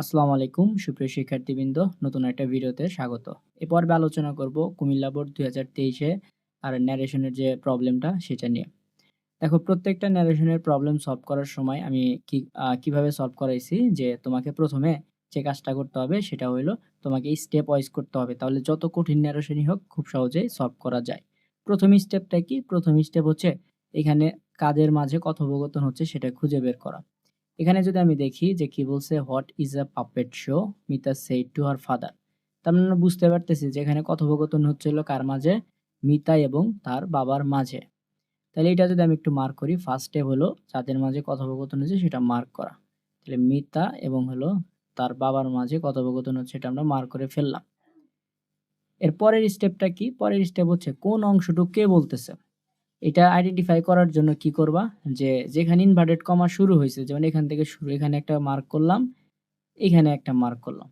আসসালামু আলাইকুম সুপ্রিয় শিক্ষার্থীবৃন্দ, নতুন একটা ভিডিওতে স্বাগত। এ পর্বে আলোচনা করব কুমিল্লা বোর্ড 2023 আর ন্যারেশনের যে প্রবলেমটা সেটা নিয়ে। দেখো, প্রত্যেকটা ন্যারেশনের প্রবলেম সলভ করার সময় আমি কিভাবে সলভ করাইছি যে তোমাকে প্রথমে যে কাজটা করতে হবে সেটা হইলো তোমাকে স্টেপ ওয়াইজ করতে হবে, তাহলে যত কঠিন ন্যারেশনই হোক খুব সহজেই সলভ করা যায়। প্রথম স্টেপটা কি? প্রথম স্টেপ হচ্ছে এখানে কাদের মাঝে কথোপকথন হচ্ছে সেটা খুঁজে বের করা। এখানে যদি আমি দেখি যে কি বলছে, what is a puppet show, Mita said to her father. তার মানে আমরা বুঝতে পারতেছি যে এখানে কথোপকথন হচ্ছিল কার মাঝে? মিতা এবং তার বাবার মাঝে। তাহলে এটা যদি আমি একটু মার্ক করি, ফার্স্ট স্টেপ হলো যাদের মাঝে কথোপকথন হচ্ছে সেটা মার্ক করা। তাহলে মিতা এবং হলো তার বাবার মাঝে কথোপকথন হচ্ছে, এটা আমরা মার্ক করে ফেললাম। এর পরের স্টেপটা কি? পরের স্টেপ হচ্ছে কোন অংশটুকু কে বলতেছে। এটা আইডেন্টিফাই করার জন্য কি করবা, যে যেখানে ইনভার্টেড কমা শুরু হয়েছে, যেমন এখান থেকে শুরু, এখানে একটা মার্ক করলাম, এখানে একটা মার্ক করলাম।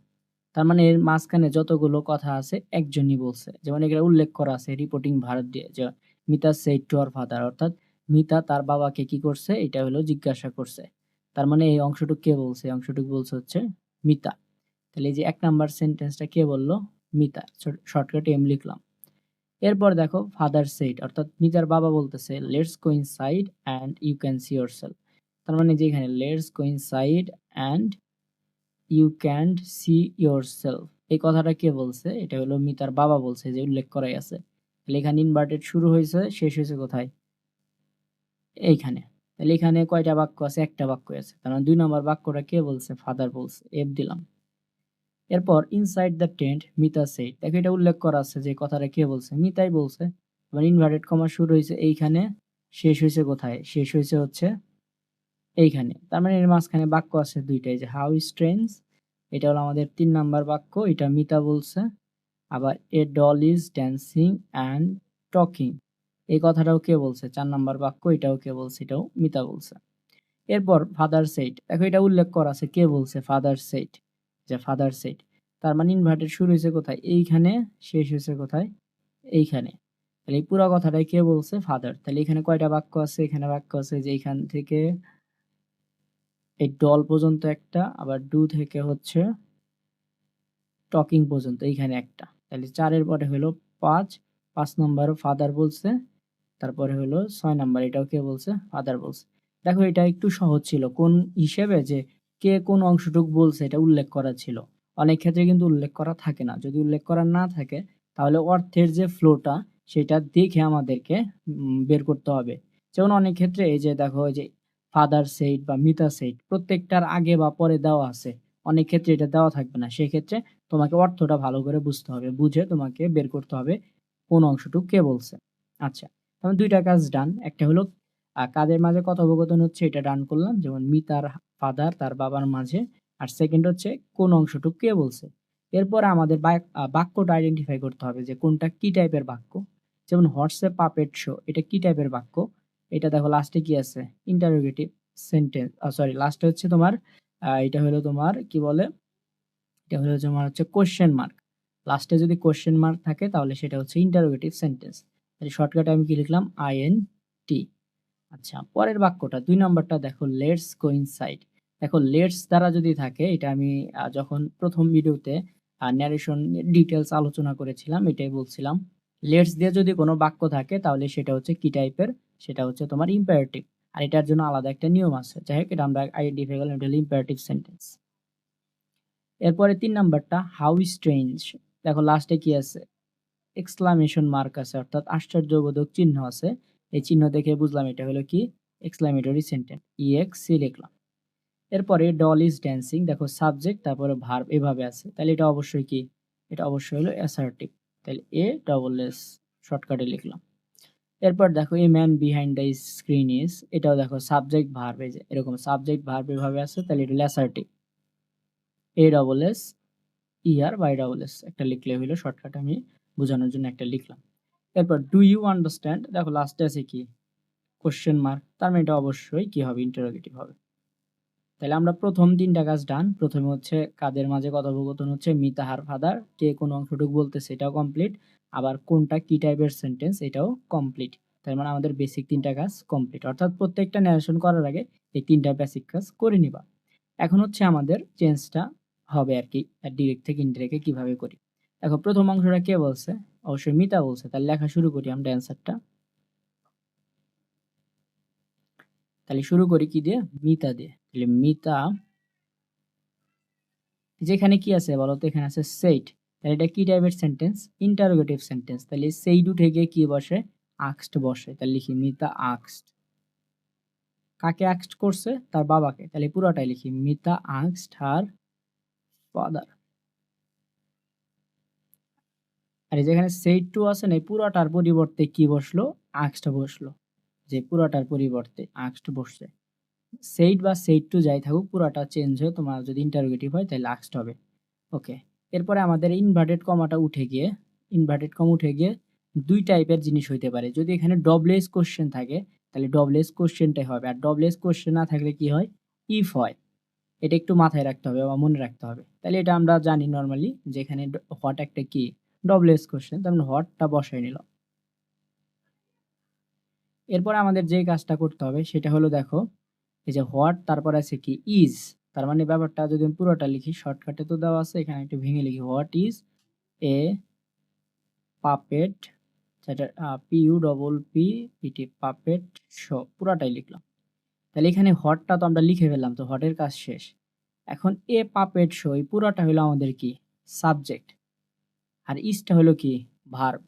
তার মানে এর মাঝখানে যতগুলো কথা আছে একজনই বলছে। যেমন এখানে উল্লেখ করা আছে রিপোর্টিং ভার্ব দিয়ে, যে Mita said to her father, অর্থাৎ মিতা তার বাবাকে কি করছে, এটা হলো জিজ্ঞাসা করছে। তার মানে এই অংশটুকু কে বলছে? এই অংশটুকু বলছে হচ্ছে মিতা। তাহলে এই যে ১ নাম্বার সেন্টেন্সটা কে বলল? মিতা। শর্টকাটে এম লিখলাম। এরপর দেখো ফাদার সেইড, অর্থাৎ মিতার বাবা বলতেছে let's go inside and you can see yourself. তার মানে যে এখানে let's go inside and you can't see yourself, এই কথাটা কে বলছে? এটা হলো মিতার বাবা বলছে, যে উল্লেখ করাই আছে। তাহলে এখানে ইনভার্টেড শুরু হয়েছে, শেষ হয়েছে কোথায়? এইখানে। তাহলে এখানে কয়টা বাক্য আছে? একটা বাক্য আছে। তার মানে ২ নম্বর বাক্যটা কে বলছে? ফাদার বলছে, এফ দিলাম। এরপর inside the tent Mita said, দেখো এটা উল্লেখ করা আছে যে কথাটা কে বলছে? মিতাই বলছে। আবার ইনভার্টেড কমা শুরু হয়েছে এইখানে, শেষ হয়েছে কোথায়? শেষ হয়েছে হচ্ছে এইখানে। তার মানে এর মাঝখানে বাক্য আছে দুইটাই, যে হাউ স্ট্রেঞ্জ, এটা হলো আমাদের ৩ নাম্বার বাক্য, এটা মিতা বলছে। আবার a doll is dancing and talking, এই কথাটাও কে বলছে? ৪ নাম্বার বাক্য, এটাও কে বলছে? এটাও মিতা বলছে। এরপর ফাদার সেইড, দেখো এটা উল্লেখ করা আছে কে বলছে? ফাদার সেইড, যে ফাদার সেইড। তার মানে ইনভার্টেড শুরু হয়েছে কোথায়? এইখানে, শেষ হয়েছে কোথায়? এইখানে। তাহলে এই পুরো কথাটাই কে বলছে? ফাদার। তাহলে এখানে কয়টা বাক্য আছে? এখানে বাক্য আছে যে এইখান থেকে এই ডল পর্যন্ত একটা, আবার ডু থেকে হচ্ছে টকিং পর্যন্ত এইখানে একটা। তাহলে ৪ এর পরে হলো ৫, ৫ নম্বরও ফাদার বলছে। তারপরে হলো ৬ নাম্বার, এটাও কে বলছে? ফাদার বলছে। দেখো এটা একটু সহজ ছিল কোন হিসেবে, যে কে কোন অংশটুক বলছে এটা উল্লেখ করা ছিল। অনেক ক্ষেত্রে কিন্তু উল্লেখ করা থাকে না। যদি উল্লেখ করা না থাকে তাহলে অর্থের যে ফ্লোটা সেটা দেখে আমাদেরকে বের করতে হবে। যেমন অনেক ক্ষেত্রে এই যে দেখো, এই যে ফাদার সেইড বা মিতা সেইড প্রত্যেকটার আগে বা পরে দেওয়া আছে। অনেক ক্ষেত্রে এটা দেওয়া থাকবে না। সেক্ষেত্রে তোমাকে অর্থটা ভালো করে বুঝতে হবে। বুঝে তোমাকে বের করতে হবে কোন অংশটুক কে বলছে। আচ্ছা, তখন ২ টা কাজ ডান। একটা হলো কাদের মাঝে কথোপকথন হচ্ছে এটা ডান করলাম। যেমন মিতার ফাদার তার বাবার মাঝে। আর সেকেন্ড হচ্ছে কোন অংশটুকু কে বলছে। এরপরে আমাদের বাক্যটা আইডেন্টিফাই করতে হবে যে কোনটা কি টাইপের বাক্য। যেমন হোয়াটস এ পাপেট শো, এটা কি টাইপের বাক্য? এটা দেখো লাস্টে কি আছে? ইন্টারোগেটিভ সেন্টেন্স, সরি লাস্টে হচ্ছে তোমার এটা হলো তোমার কি বলে? এটা হলো তোমার হচ্ছে কোয়েশ্চেন মার্ক। লাস্টে যদি কোয়েশ্চেন মার্ক থাকে তাহলে সেটা হচ্ছে ইন্টারোগেটিভ সেন্টেন্স। তাহলে শর্টকাটে আমি কি লিখলাম? INT। আচ্ছা, পরের বাক্যটা ২ নাম্বারটা দেখো, লেটস গো ইনসাইড। দেখো লেটস দ্বারা যদি থাকে, এটা আমি যখন প্রথম ভিডিওতে ন্যারেশন ডিটেইলস আলোচনা করেছিলাম এটাই বলছিলাম। লেটস দিয়ে যদি কোনো বাক্য থাকে তাহলে সেটা হচ্ছে কি টাইপের? সেটা হচ্ছে তোমার ইম্পারেটিভ। আর এটার জন্য আলাদা একটা নিয়ম আছে। যাই হোক, এটা আমরা আইডেন্টিফাই করলাম, এটা হলো ইম্পারেটিভ সেন্টেন্স। এরপরে ৩ নাম্বারটা হাউ স্ট্রেঞ্জ। দেখো লাস্টে কি আছে? এক্সক্লামেশন মার্ক আছে, অর্থাৎ আশ্চর্যবোধক চিহ্ন আছে। এই চিহ্ন দেখে বুঝলাম এটা হলো কি? এক্সক্লামেটরি সেন্টেন্স, EXC লিখলাম। এরপরে ডল ইজ ড্যান্সিং, দেখো সাবজেক্ট তারপরে ভার্ব এভাবে আছে। তাহলে এটা অবশ্যই কি? এটা অবশ্যই হলো অ্যাসার্টিভ। তাহলে ASS শর্টকাটে লিখলাম। এরপর দেখো এ man behind the screen is, এটাও দেখো সাবজেক্ট ভার্ব, এই যে এরকম সাবজেক্ট ভার্ব এভাবে আছে। তাহলে এটা হলো অ্যাসার্টিভ। ASSER একটা লিখলে হইলো, শর্টকাট আমি বোঝানোর জন্য একটা লিখলাম। এরপর ডু ইউ আন্ডারস্ট্যান্ড, দেখো লাস্টে আছে কি? Question mark. তার মানে এটা অবশ্যই কি হবে? ইন্টারোগেটিভ হবে। তাহলে আমরা প্রথম ৩ টা কাজ ডান। প্রথমে হচ্ছে কাদের মাঝে কথোপকথন হচ্ছে? মিতা হার ফাদার, কে কোন অংশটুকু বলতেছে এটাও কমপ্লিট। আবার কোনটা কি টাইপের সেন্টেন্স এটাও কমপ্লিট। তার মানে আমাদের বেসিক ৩ টা কাজ কমপ্লিট। অর্থাৎ প্রত্যেকটা ন্যারেশন করার আগে এই ৩ টা বেসিক কাজ করে নিবা। এখন হচ্ছে আমাদের চেঞ্জটা হবে আর কি, ডিরেক্ট থেকে ইনডিরেক্টে কিভাবে করি। দেখো প্রথম অংশটা কে বলছে? অবশ্যই মিতা বলছে। তাহলে লেখা শুরু করি আমরা অ্যান্সারটা। তাহলে শুরু করি কি দিয়ে? মিতা দিয়ে। তাহলে মিতা, যেখানে কি আছে বলো তো? এখানে আছে সেইড। তাহলে এটা কি টাইপের সেন্টেন্স? Interrogative sentence. তাহলে সেইড উঠে গিয়ে কি বসে? আস্কড বসে। তাহলে লিখি মিতা আস্কড। কাকে আস্কড করছে? তার বাবাকে। তাহলে পুরোটাই লিখি মিতা আস্কড হার ফাদার। আর এই যেখানে সেইড টু আছে না, এই পুরোটার পরিবর্তে কি বসলো? আস্কড বসলো। যে পুরোটার পরিবর্তে আস্কড বসছে। সেইড বা সেইড টু যাই থাকুক, পুরোটা চেঞ্জ হয়ে তোমার যদি ইন্টারোগেটিভ হয় তাহলে আস্কড হবে। ওকে। এরপরে আমাদের ইনভার্টেড কমাটা উঠে গিয়ে, ইনভার্টেড কমা উঠে গিয়ে দুই টাইপের জিনিস হইতে পারে। যদি এখানে ডবলএস কোশ্চেন থাকে তাহলে ডবলএস কোশ্চেনটাই হবে। আর ডবলএস কোশ্চেন না থাকলে কি হয়? ইফ হয়। এটা একটু মাথায় রাখতে হবে বা মনে রাখতে হবে। তাহলে এটা আমরা জানি নরমালি যে এখানে হোয়াট একটা কি ডবলএস কোশ্চেন, তার মানে হোয়াটটা বসাই নিলাম। এরপরে আমাদের যে কাজটা করতে হবে সেটা হলো দেখো, এই যে হোয়াট তারপর আছে কি ইজ। তার মানে ব্যাপারটা যদি আমি পুরোটা লিখি, শর্টকাটে তো দেওয়া আছে, এখানে একটু ভেঙে লিখি হোয়াট ইজ এ পাপেট, যেটা PUPPET পাপেট শো, পুরাটাই লিখলাম। তাহলে এখানে হটটা তো আমরা লিখে ফেললাম, তো হটের কাজ শেষ। এখন এ পাপেট শো, এই পুরাটা হলো আমাদের কি? সাবজেক্ট। আর ইসটা হলো কি? ভার্ব।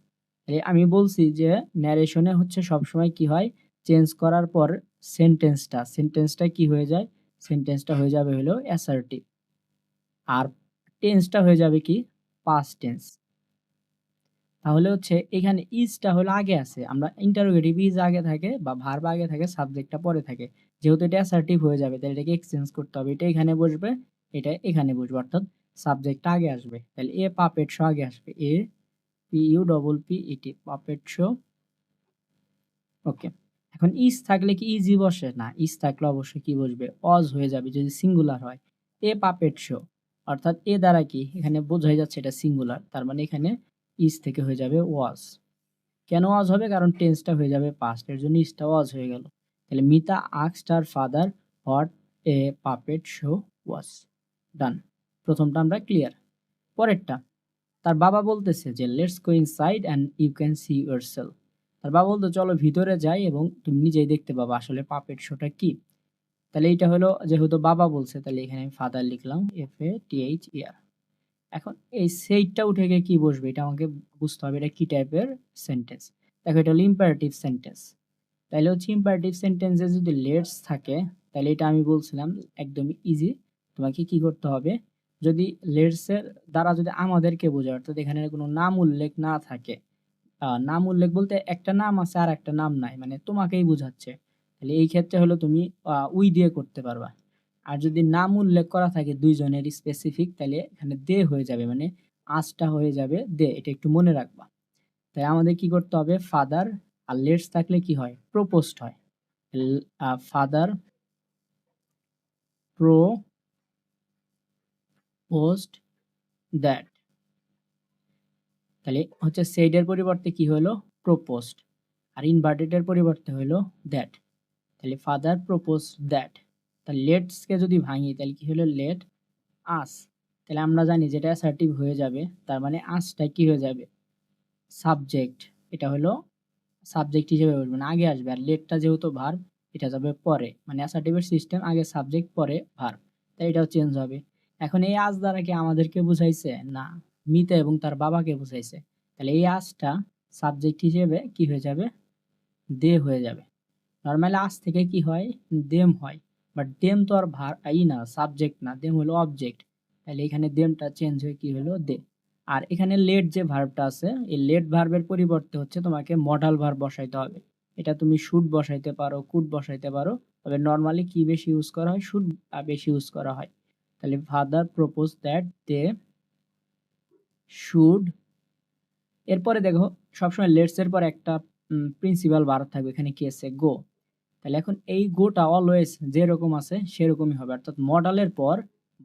আমি বলছি যে ন্যারেশনে হচ্ছে সবসময় কি হয়? চেঞ্জ করার পর সেন্টেন্সটা কি হয়ে যায়? সেন্টেন্সটা হয়ে যাবে হলো অ্যাসার্টিভ। আর টেন্সটা হয়ে যাবে কি? Past tense. তাহলে হচ্ছে এখানে ইজটা হলো আগে আছে, আমরা ইন্টারোগেটিভ ইজ আগে থাকে বা ভার্ব আগে থাকে, সাবজেক্টটা পরে থাকে। যেহেতু এটা অ্যাসার্টিভ হয়ে যাবে তাহলে এটাকে এক্সচেঞ্জ করতে হবে। এটা এখানে বসবে, এটা এখানে বসবে, অর্থাৎ সাবজেক্টটা আগে আসবে। তাহলে এ পাপেট শো আগে আসবে, APUPPET পাপেট শো। ওকে। এখন ইজ থাকলে কি ইজি বসে না? ইজ থাকলে অবশ্যই কি বসবে? অজ হয়ে যাবে যদি সিঙ্গুলার হয়। এ পাপেট শো, অর্থাৎ এ দ্বারা কি এখানে বোঝাই যাচ্ছে এটা সিঙ্গুলার, তার মানে এখানে ইজ থেকে হয়ে যাবে ওয়াজ। কেন ওয়াজ হবে? কারণ টেন্সটা হয়ে যাবে পাস্ট, এর জন্য ইজটা ওয়াজ হয়ে গেল। তাহলে Mita asked her father what a puppet show was. Done. প্রথমটা আমরা ক্লিয়ার। পরেরটা, তার বাবা বলতেছে যে let's go inside and you can see yourself. তার বাবা বলতো চলো ভিতরে যাই এবং তুমি নিজেই দেখতে পাবা আসলে পাপেট শোটা কি। তাহলে এইটা হলো, যেহেতু বাবা বলছে তাহলে এখানে আমি ফাদার লিখলাম, FATHER। এখন এই সেইটা উঠে গিয়ে কি বসবে? এটা আমাকে বুঝতে হবে এটা কি টাইপের সেন্টেন্স। দেখো এটা হলো ইম্পারেটিভ সেন্টেন্স। তাহলে হচ্ছে ইম্পারেটিভ সেন্টেন্সে যদি লেটস থাকে তাহলে এটা আমি বলছিলাম একদমই ইজি। তোমাকে কি করতে হবে? যদি লেটস এর দ্বারা যদি আমাদেরকে বোঝায়, অর্থাৎ এখানে কোনো নাম উল্লেখ না থাকে, নাম উল্লেখ বলতে একটা নাম আছে আর একটা নাম নাই, মানে তোমাকেই বোঝাচ্ছে, তাহলে এই ক্ষেত্রে হলো তুমি উই দিয়ে করতে পারবা। আর যদি নাম উল্লেখ করা থাকে দুইজনের স্পেসিফিক, তাহলে এখানে দে হয়ে যাবে, মানে আজটা হয়ে যাবে দে। এটা একটু মনে রাখবা। তাই আমাদের কি করতে হবে? ফাদার আর লেটস থাকলে কি হয়? প্রপোজড হয়। Father proposed that. তাহলে হচ্ছে সেইড এর পরিবর্তে কি হলো? প্রপোজড। আর ইনভার্টেড এর পরিবর্তে হলো দ্যাট। তাহলে ফাদার প্রপোজ দ্যাট। তাহলে লেটসকে যদি ভাঙি তাহলে কি হলো? Let us. তাহলে আমরা জানি যেটা অ্যাসার্টিভ হয়ে যাবে, তার মানে আসটা কি হয়ে যাবে? সাবজেক্ট। এটা হলো সাবজেক্ট হিসেবে বলবো না, আগে আসবে। আর লেটটা যেহেতু ভার্ব, এটা যাবে পরে, মানে অ্যাসার্টিভের সিস্টেম আগে সাবজেক্ট পরে ভার্ব। তাই এটাও চেঞ্জ হবে। এখন এই আজ দ্বারা কি আমাদেরকে বুঝাইছে? না, মিতা এবং তার বাবাকে বুঝাইছে। তাহলে এই আজটা সাবজেক্ট হিসেবে কি হয়ে যাবে? দে হয়ে যাবে। নরমালি আজ থেকে কি হয়? দেম হয়। বাট দেম তো আর না, সাবজেক্ট না, দেম হলো অবজেক্ট। তাহলে এখানে দেমটা চেঞ্জ হয়ে কি হলো? দে। আর এখানে লেট যে ভার্বটা আছে, এই লেট ভার্বের পরিবর্তে হচ্ছে তোমাকে মডাল ভার্ব বসাইতে হবে। এটা তুমি শুড বসাইতে পারো, কুড বসাইতে পারো, তবে নর্মালি কি বেশি ইউজ করা হয়? শুড বেশি ইউজ করা হয়। তাহলে father propose that they should. এরপরে দেখো সবসময় লেটস এর পর একটা প্রিন্সিপাল ভার্ব থাকবে, এখানে কি আছে? গো। তাহলে এখন এই গোটা অলওয়েজ যেরকম আছে সেরকমই হবে, অর্থাৎ মডালের পর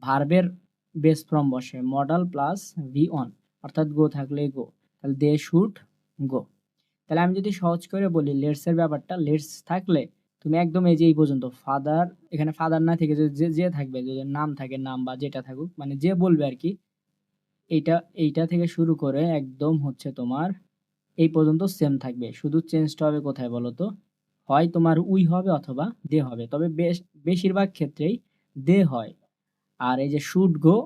ভার্বের বেস ফর্ম বসে, মডাল প্লাস ভি অন, অর্থাৎ গো থাকলে গো। তাহলে দে শুড গো। তাহলে আমি যদি সহজ করে বলি লেটস এর ব্যাপারটা, লেটস থাকলে তুমি একদম এই যে এই পর্যন্ত ফাদার, এখানে ফাদার না থেকে যে যে থাকবে, যদি নাম থাকে নাম বা যেটা থাকুক মানে যে বলবে আর কি, এইটা এইটা থেকে শুরু করে একদম হচ্ছে তোমার এই পর্যন্ত সেম থাকবে। শুধু চেঞ্জটা হবে কোথায় বলো তো? হয় তোমার উই হবে অথবা দে হবে। তবে বেশিরভাগ ক্ষেত্রেই দে হয়। আর এই যে শুড গো,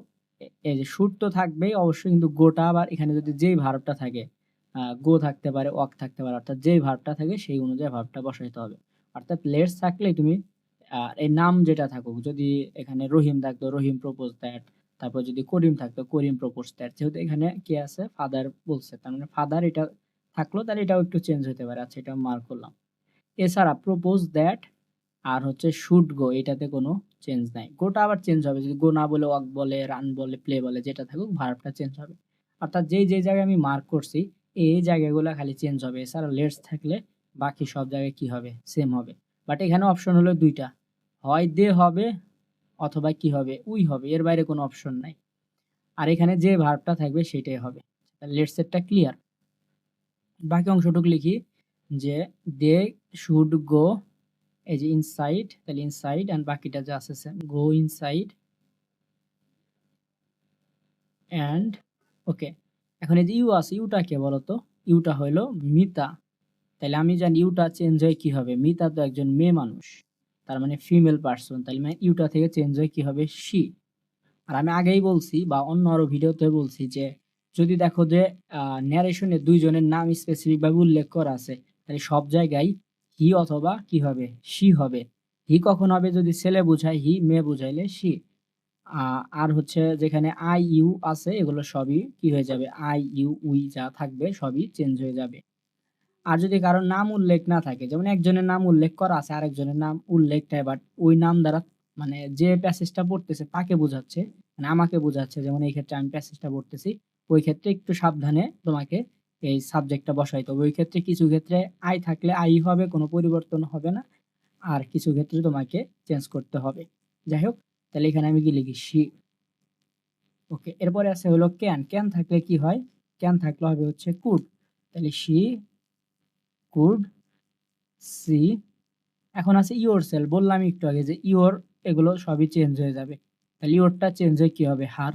এই যে শুড তো থাকবেই অবশ্যই, কিন্তু গোটা আবার এখানে যদি যেই ভার্বটা থাকে, গো থাকতে পারে, ওয়াক থাকতে পারে, অর্থাৎ যেই ভার্বটা থাকে সেই অনুযায়ী ভার্বটা বসাইতে হবে। অর্থাৎ লেটস থাকলেই তুমি এই নাম যেটা থাকুক, যদি এখানে রহিম থাকতো রহিম প্রপোজ দ্যাট, তারপর যদি করিম থাকতো করিম প্রপোজ দ্যাট, যেহেতু এখানে কে আছে ফাদার বলছে, তার মানে ফাদার এটা থাকলো, তাহলে এটাও একটু চেঞ্জ হতে পারে। আচ্ছা, এটা মার্ক করলাম। এছাড়া প্রপোজ দ্যাট আর হচ্ছে শুড গো, এটাতে কোনো চেঞ্জ নাই। গোটা আবার চেঞ্জ হবে, যদি গো না বলে ওয়াক বলে, রান বলে, প্লে বলে, যেটা থাকুক ভার্বটা চেঞ্জ হবে। অর্থাৎ যেই যেই জায়গায় আমি মার্ক করছি এই জায়গাগুলো খালি চেঞ্জ হবে। এছাড়া লেটস থাকলে বাকি সব জায়গায় কি হবে, সেম হবে। বাট এখানে অপশন হলো দুইটা, হয় দে হবে অথবা কি হবে, উই হবে, এর বাইরে কোনো অপশন নাই। আর এখানে যে ভার্বটা থাকবে সেটাই হবে। লেটস এরটা ক্লিয়ার। বাকি অংশটুকু লিখি যে দে শুড গো, এই যে ইনসাইড, তাহলে ইনসাইড এন্ড বাকিটা যা আছে সেম, গো ইনসাইড এন্ড ওকে। এখন এই যে ইউ আছে, ইউটা কে বলতো? ইউটা হইলো মিতা। তাহলে আমি জানি ইউটা চেঞ্জ হয় কি হবে, মিতা তো একজন মেয়ে মানুষ, তার মানে ফিমেল পার্সন, তাহলে মানে ইউটা থেকে চেঞ্জ হয় কি হবে, শি। আর আমি আগেই বলছি বা অন্য আরো ভিডিওতে বলছি যে যদি দেখো যে ন্যারেশনে দুইজনের নাম স্পেসিফিক ভাবে উল্লেখ করা আছে, তাহলে সব জায়গায় হি অথবা কি হবে, শি হবে। হি কখন হবে, যদি ছেলে বুঝায় হি, মেয়ে বুঝাইলে শি। আর হচ্ছে যেখানে আই ইউ আছে এগুলো সবই কি হয়ে যাবে, আই ইউ উই যা থাকবে সবই চেঞ্জ হয়ে যাবে। আর যদি কারোর নাম উল্লেখ না থাকে, যেমন একজনের নাম উল্লেখ করা আছে আরেকজনের নাম উল্লেখ নাই, বাট ওই নাম দ্বারা মানে যে প্যাসেজটা পড়তেছে তাকে বোঝাচ্ছে, মানে আমাকে বোঝাচ্ছে, যেমন এই ক্ষেত্রে আমি প্যাসেজটা পড়তেছি, ওই ক্ষেত্রে একটু সাবধানে তোমাকে এই সাবজেক্টটা বসাইতে হবে। ওই ক্ষেত্রে কিছু ক্ষেত্রে আই থাকলে আই হবে, কোনো পরিবর্তন হবে না। আর কিছু ক্ষেত্রে তোমাকে চেঞ্জ করতে হবে। যাই হোক, তাহলে এখানে আমি কি লিখি, শি। ওকে, এরপরে আছে হলো ক্যান। ক্যান থাকলে কি হয়, ক্যান থাকলে হবে হচ্ছে কুড, তাহলে শি কুড সি। এখন আছে ইওর সেল, বললাম একটু আগে যে ইওর, এগুলো সবই চেঞ্জ হয়ে যাবে। তাহলে ইওরটা চেঞ্জ হয়ে কি হবে, হার।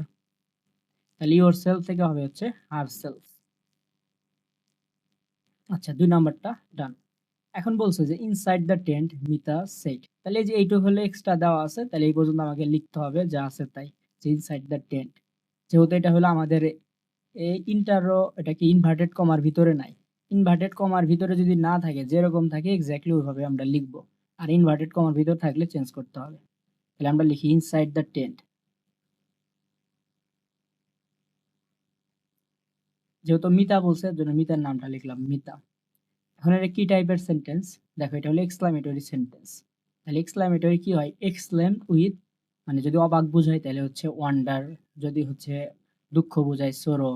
তাহলে ইওর সেল থেকে হবে হচ্ছে হার সেলফ। আচ্ছা, 2 নাম্বারটা ডান। এখন বলছে যে inside the tent Mita set, তাহলে এই যে এইটুকু হলে এক্সট্রা দেওয়া আছে, তাহলে এই পর্যন্ত আমাকে লিখতে হবে যা আছে তাই, যে ইনসাইড দ্য টেন্ট। যেহেতু এটা হলো আমাদের এই ইন্টারো, এটা কি ইনভার্টেড কমার ভিতরে নাই। ইনভার্টেড কমার ভিতরে যদি না থাকে, যেরকম থাকে এক্স্যাক্টলি ওইভাবে আমরা লিখবো। আর ইনভার্টেড কমার ভিতর থাকলে চেঞ্জ করতে হবে। তাহলে আমরা লিখি ইনসাইড দ্য টেন্ট। যেহেতু মিতা বলছে এর জন্য মিতার নামটা লিখলাম মিতা। এখন এটা কি টাইপের সেন্টেন্স, দেখো এটা হলো এক্সক্লামেটরি সেন্টেন্স। তাহলে এক্সক্লামেটরি কি হয়, এক্সক্লেম উইথ, মানে যদি অবাক বোঝায় তাহলে হচ্ছে ওয়ান্ডার, যদি হচ্ছে দুঃখ বোঝায় সরো,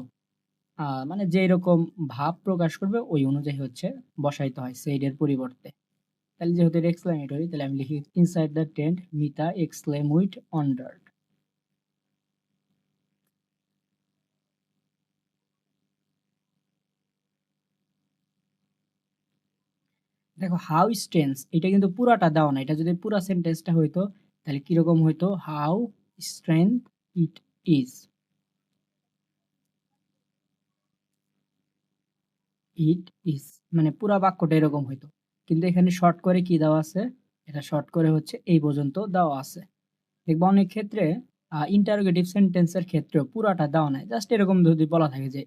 মানে যেই রকম ভাব প্রকাশ করবে ওই অনুযায়ী হচ্ছে বসাইতে হয় সেইডের পরিবর্তে। তাহলে যেহেতু এটা এক্সক্লামেটরি, তাহলে আমি লিখি inside the tent Mita exclaim with wonder. দেখো হাউ স্ট্রেঞ্জ, এটা কিন্তু পুরাটা দেওয়া না, এটা যদি পুরা সেন্টেন্সটা হইতো তাহলে কিরকম হইতো, how strange it is, it is, মানে পুরা বাক্যটা এরকম হইতো। কিন্তু এখানে শর্ট করে কি দেওয়া আছে, এটা শর্ট করে হচ্ছে এই পর্যন্ত দেওয়া আছে। দেখবা অনেক ক্ষেত্রে ইন্টারোগেটিভ সেন্টেন্সের ক্ষেত্রেও পুরাটা দেওয়া নাই, জাস্ট এরকম যদি বলা থাকে যে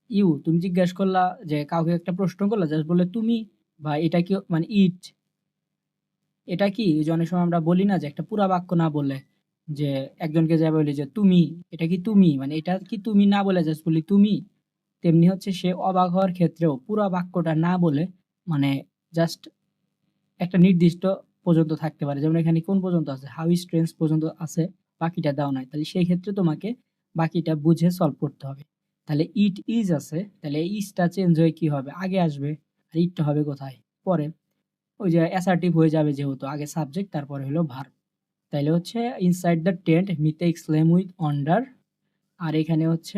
ইউ, তুমি জিজ্ঞেস করলা যে কাউকে একটা প্রশ্ন করলা, জাস্ট বলে তুমি, বা এটা কি মানে ইট, এটা কি, ওই যে অনেক সময় আমরা বলি না যে একটা পুরা বাক্য না বলে, যে একজনকে যা বলি যে তুমি, এটা কি তুমি, মানে এটা কি তুমি না বলে জাস্ট বলি তুমি, তেমনি হচ্ছে সে অবাক হওয়ার ক্ষেত্রেও পুরা বাক্যটা না বলে, মানে জাস্ট একটা নির্দিষ্ট পর্যন্ত থাকতে পারে। যেমন এখানে কোন পর্যন্ত আছে, হাউ স্ট্রেঞ্জ পর্যন্ত আছে, বাকিটা দেওয়া নাই, তাহলে সেই ক্ষেত্রে তোমাকে বাকিটা বুঝে সলভ করতে হবে। তাহলে ইট ইজ আছে, তাহলে ইজটা চেঞ্জ হয়ে কি হবে, আগে আসবে, আর ইটটা হবে কোথায়, পরে। ওই যে অ্যাসার্টিভ হয়ে যাবে, যেহেতু আগে সাবজেক্ট তারপরে হলো ভার্ব। তাইলে হচ্ছে inside the tent Mita exclaim with wonder, আর এখানে হচ্ছে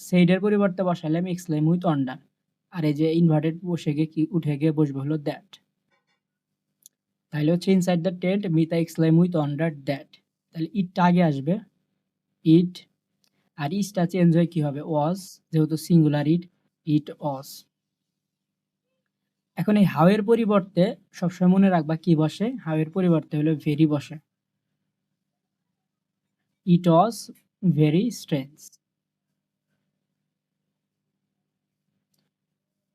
সেইডের পরিবর্তে বসালে আমি এক্সক্লেম উইথ ওয়ান্ডার, আর এই যে ইনভার্টেড বসে গিয়ে কি উঠে গিয়ে বসবে হলো দ্যাট। তাহলে হচ্ছে inside the tent Mita exclaim with wonder that, তাহলে ইটটা আগে আসবে, ইট, আর ইসটা চেঞ্জ হয় কি হবে ওয়াজ, যেহেতু সিঙ্গুলার ইট ওয়াজ। এখন এই হাউ এর পরিবর্তে সবসময় মনে রাখবা কি বসে, হাউ এর পরিবর্তে হলো ভেরি বসে। ইট ওয়াজ ভেরি স্ট্রেঞ্জ।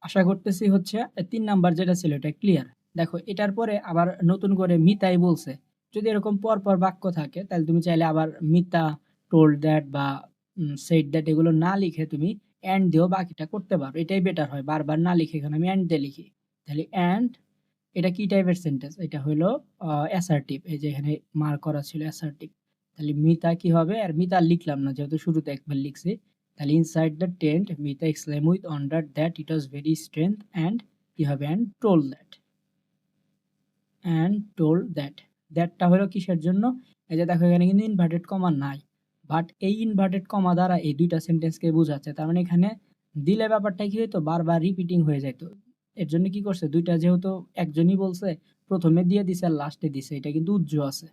আশা করতেছি হচ্ছে ৩ নাম্বার যেটা ছিল এটা ক্লিয়ার। দেখো এটার পরে আবার নতুন করে মিতাই বলছে। যদি এরকম পরপর বাক্য থাকে তাহলে তুমি চাইলে আবার মিতা, টোল্ড দ্যাট বা সেড দ্যাট এগুলো না লিখে তুমি অ্যান্ড দিয়েও বাকিটা করতে পারো। এটাই বেটার হয়। বারবার না লিখে এখানে আমি অ্যান্ড দিয়ে লিখি। তাহলে অ্যান্ড এটা কি টাইপের সেন্টেন্স? এটা হলো অ্যাসার্টিভ। এই যে এখানে মার্ক করা ছিল অ্যাসার্টিভ। তাহলে মিতা কি হবে? আর মিতা লিখলাম না যেহেতু শুরুতে একবার লিখছি। তাহলে inside the tent Mita exclaim with wonder that it was very strength and কি হবে and told that, and told that. দ্যাটটা হলো কিসের জন্য? এই যে দেখো এখানে কিন্তু ইনভার্টেড কমা নাই, বাট এই ইনভার্টেড কমা দ্বারা এই দুইটা সেন্টেন্সকে বোঝাচ্ছে। তার মানে এখানে দিলে ব্যাপারটা কি হইতো বারবার রিপিটিং হয়ে যেত। এর জন্য কি করছে দুইটা যেহেতু একজনই বলছে প্রথমে দিয়ে দিছে আর লাস্টে দিছে, এটা কিন্তু উজ্জ্ব আছে।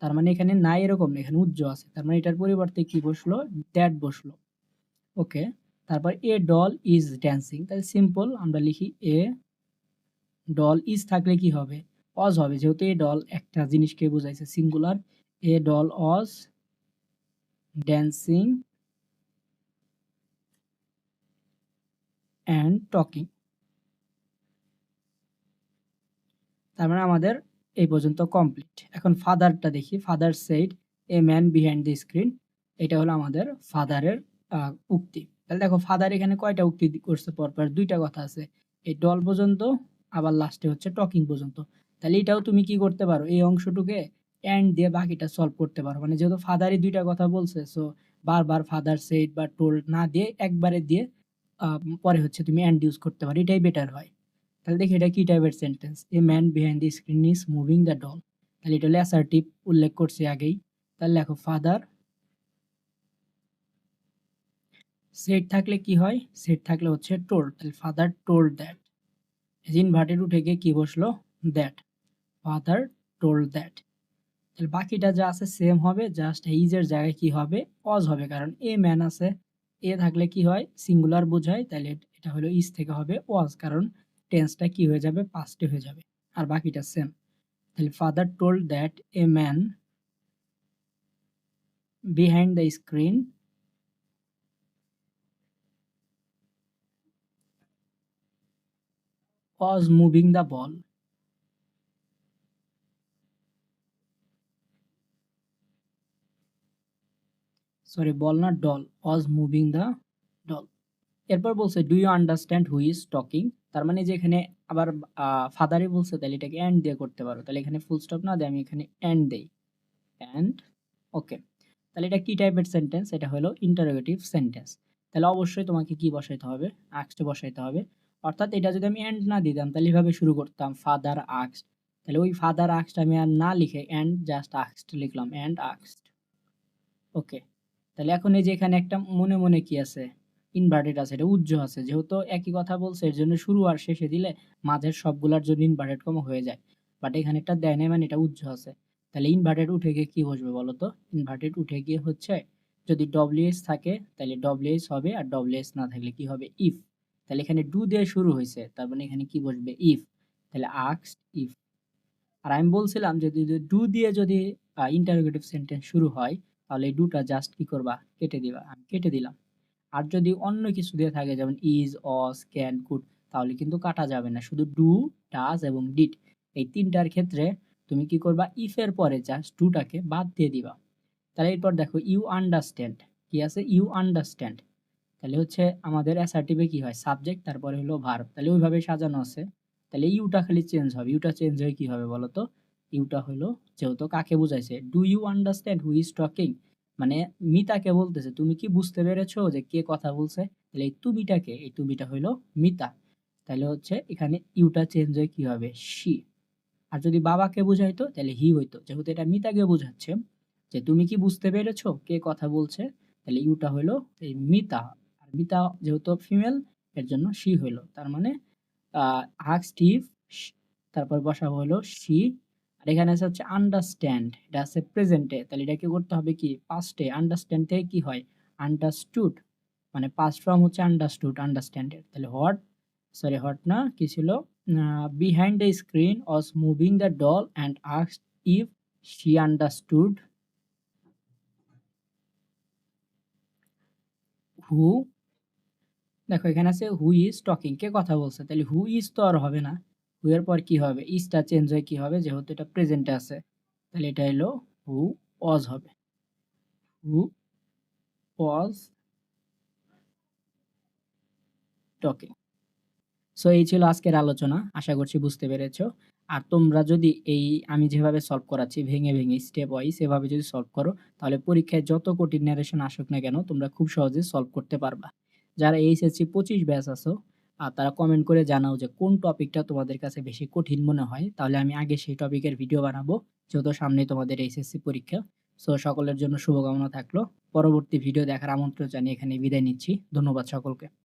তার মানে এখানে নাই এরকম না, এখানে উজ্জ্ব আছে। তার মানে এটার পরিবর্তে কি বসলো? দ্যাট বসলো। ওকে, তারপর এ ডল ইজ ড্যান্সিং, তাহলে সিম্পল আমরা লিখি এ ডল ইজ থাকলে কি হবে? অজ হবে, যেহেতু এ ডল একটা জিনিসকে বোঝাইছে singular. A doll Aja dancing and talking. তার মানে আমাদের এই পর্যন্ত কমপ্লিট। এখন ফাদারটা দেখি। Father said A man behind the screen, এটা হলো আমাদের ফাদারের উক্তি। তাহলে দেখো ফাদার এখানে কয়টা উক্তি করছে পরপর? দুইটা কথা আছে, এই ডল পর্যন্ত আবার লাস্টে হচ্ছে টকিং পর্যন্ত। তাহলে এটাও তুমি কি করতে পারো, এই অংশটুকে এন্ড দিয়ে বাকিটা সলভ করতে পারো। মানে যেহেতু ফাদারই দুইটা কথা বলছে, সো বারবার ফাদার সেইড বা টোল্ড না দিয়ে একবারে দিয়ে পরে হচ্ছে তুমি এন্ড ইউজ করতে পারো, এটাই বেটার হয়। তাহলে দেখি এটা কি টাইপের sentence? A man behind the screen is moving the doll, তাহলে এটা হলো অ্যাসার্টিভ, উল্লেখ করছি আগেই। তাহলে লেখো ফাদার। সেট থাকলে কি হয়? সেট থাকলে হচ্ছে টোল্ড, তাহলে ফাদার টোল্ড দ্যাট। ইনভার্টেড উঠে গিয়ে কি বসলো? দ্যাট। Father told that. তাহলে বাকিটা যা আছে সেম হবে, জাস্ট ইজের জায়গায় কি হবে? অজ হবে, কারণ এ ম্যান আছে। এ থাকলে কি হয়? সিঙ্গুলার বোঝায়, তাহলে এটা হলো ইজ থেকে হবে ওয়াজ, কারণ টেন্সটা কি হয়ে যাবে? পাস্টে হয়ে যাবে। আর বাকিটা সেম। তাহলে father told that a man behind the screen was moving the ball. Sorry, ball না, doll. was moving the doll. এরপর বলছে do you understand who is talking. তার মানে যে এখানে আবার ফাদারই বলছে, তাহলে এটাকে অ্যান্ড দিয়ে করতে পারো। তাহলে এখানে ফুল স্টপ না দিয়ে আমি এখানে অ্যান্ড দেই, অ্যান্ড। ওকে, তাহলে এটা কি টাইপের সেন্টেন্স? এটা হলো ইন্টারোগেটিভ সেন্টেন্স। তাহলে অবশ্যই তোমাকে কি বসাইতে হবে? আক্সড বসাইতে হবে। অর্থাৎ এটা যদি আমি অ্যান্ড না দিতাম তাহলে এভাবে শুরু করতাম ফাদার আক্সড, তাহলে ওই ফাদার আক্সড আমি আর না লিখে অ্যান্ড জাস্ট আক্সড লিখলাম, অ্যান্ড আক্সড। ওকে, তাহলে এখন এই যে এখানে একটা মনে মনে কি আছে? ইনভার্টেড আছে, এটা উজ্জ্ব আছে। যেহেতু একই কথা বলছে এর জন্য শুরু আর শেষে দিলে মাঝের সবগুলার জন্য ইনভার্টেড কমা হয়ে যায়, বাট এখানে একটা দেয় নাই, মানে এটা উজ্জ্ব আছে। তাহলে ইনভার্টেড উঠে গিয়ে কি বসবে বলো তো? ইনভার্টেড উঠে গিয়ে হচ্ছে যদি ডব্লিউএস থাকে তাহলে ডব্লিউএস হবে, আর ডব্লিউএস না থাকলে কি হবে? ইফ। তাহলে এখানে ডু দিয়ে শুরু হয়েছে, তার মানে এখানে কি বসবে? ইফ। তাহলে আস্কড ইফ। আর আমি বলছিলাম যে যদি ডু দিয়ে যদি ইন্টারোগেটিভ সেন্টেন্স শুরু হয় তাহলে এই ডুটা জাস্ট কি করবা? কেটে দিবা। আমি কেটে দিলাম। আর যদি অন্য কিছু দিয়ে থাকে যেমন ইজ, অস, ক্যান, কুড, তাহলে কিন্তু কাটা যাবে না। শুধু ডু, ডাজ এবং ডিড এই তিনটার ক্ষেত্রে তুমি কি করবা? ইফ এর পরে জাস্ট ডুটাকে বাদ দিয়ে দিবা। তাহলে এরপর দেখো ইউ আন্ডারস্ট্যান্ড, কি আছে? You understand. তাহলে হচ্ছে আমাদের অ্যাসার্টিভে কি হয়? সাবজেক্ট, তারপরে হলো ভার্ব, তাহলে ওইভাবে সাজানো আছে। তাহলে ইউটা খালি চেঞ্জ হবে। ইউটা চেঞ্জ হয়ে কি হবে বলো তো? ইউটা হলো যেহেতু কাকে বুঝাইছে, do you understand who is talking, মানে মিতাকে বলতেছে তুমি কি বুঝতে পেরেছো যে কে কথা বলছে? তাহলে এই তুমিটাকে, এই তুমিটা হইলো মিতা। তাহলে হচ্ছে এখানে ইউটা চেঞ্জ হয়ে কি হবে? শি। আর যদি বাবাকে বুঝাইতো তাহলে হি হইতো। যেহেতু এটা মিতাকে বোঝাচ্ছে যে তুমি কি বুঝতে পেরেছো কে কথা বলছে, তাহলে ইউটা হইলো এই মিতা। আর মিতা যেহেতু ফিমেল এর জন্য শি হইলো। তার মানে আস্কড ইফ, তারপর বসাবো হলো শি আর এখানে আছে হচ্ছে আন্ডারস্ট্যান্ড, এটা আছে প্রেজেন্টে। তাহলে এটাকে করতে হবে কি পাস্টে। আন্ডারস্ট্যান্ড থেকে কি হয় আন্ডারস্টুড, মানে পাস্ট ফর্ম হচ্ছে আন্ডারস্টুড আন্ডারস্ট্যান্ডের। তাহলে হোয়াট না কি ছিল, behind the screen was moving the doll and asked if she understood who. দেখো এখানে আছে হু ইজ টকিং, কে কথা বলছে, তাহলে হু ইজ তো আর হবে না, হু এর পর কি হবে ইজটা চেঞ্জ হয়ে কি হবে, যেহেতু এটা প্রেজেন্টে আছে তাহলে এটা হলো হু ওয়াজ হবে, হু ওয়াজ টকিং। সো এই ছিল আজকের আলোচনা, আশা করছি বুঝতে পেরেছো। আর তোমরা যদি এই আমি যেভাবে সলভ করাচ্ছি ভেঙে ভেঙে স্টেপ ওয়াইজ এভাবে যদি সলভ করো, তাহলে পরীক্ষায় যত কঠিন ন্যারেশন আসুক না কেন তোমরা খুব সহজে সলভ করতে পারবা। যারা এইচএসসি 25 ব্যাচ আছো আর তারা কমেন্ট করে জানাও যে কোন টপিকটা তোমাদের কাছে বেশি কঠিন মনে হয়, তাহলে আমি আগে সেই টপিকের ভিডিও বানাবো, যেহেতু সামনে তোমাদের এইচএসসি পরীক্ষা। সো সকলের জন্য শুভকামনা থাকলো। পরবর্তী ভিডিও দেখার আমন্ত্রণ জানিয়ে এখানে বিদায় নিচ্ছি। ধন্যবাদ সকলকে।